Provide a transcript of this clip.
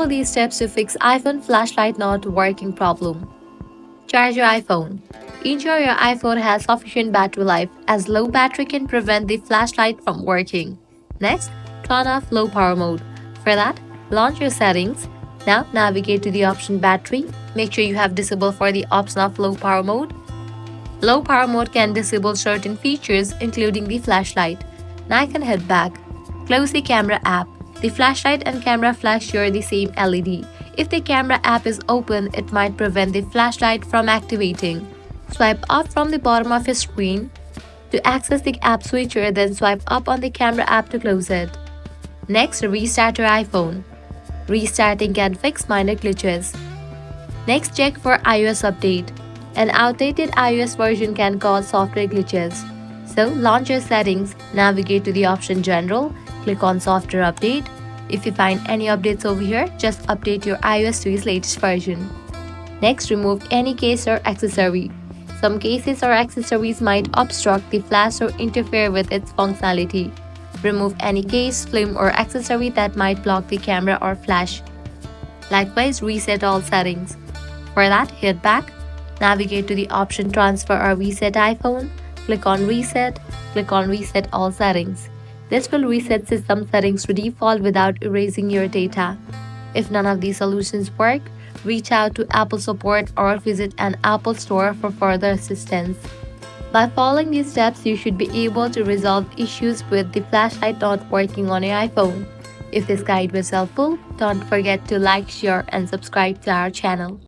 Follow these steps to fix iPhone flashlight not working problem. Charge your iPhone. Ensure your iPhone has sufficient battery life, as low battery can prevent the flashlight from working. Next, turn off low power mode. For that, launch your settings. Now navigate to the option battery. Make sure you have disabled for the option of low power mode. Low power mode can disable certain features including the flashlight. Now I can head back. Close the camera app. The flashlight and camera flash share the same LED. If the camera app is open, it might prevent the flashlight from activating. Swipe up from the bottom of your screen to access the app switcher, then swipe up on the camera app to close it. Next, restart your iPhone. Restarting can fix minor glitches. Next, check for iOS update. An outdated iOS version can cause software glitches. So, launch your settings, navigate to the option General, click on Software Update. If you find any updates over here, just update your iOS to its latest version. Next, remove any case or accessory. Some cases or accessories might obstruct the flash or interfere with its functionality. Remove any case, film, or accessory that might block the camera or flash. Likewise, reset all settings. For that, head back, navigate to the option Transfer or Reset iPhone, click on Reset all settings. This will reset system settings to default without erasing your data. If none of these solutions work, reach out to Apple support or visit an Apple store for further assistance. By following these steps, you should be able to resolve issues with the flashlight not working on your iPhone. If this guide was helpful, don't forget to like, share, and subscribe to our channel.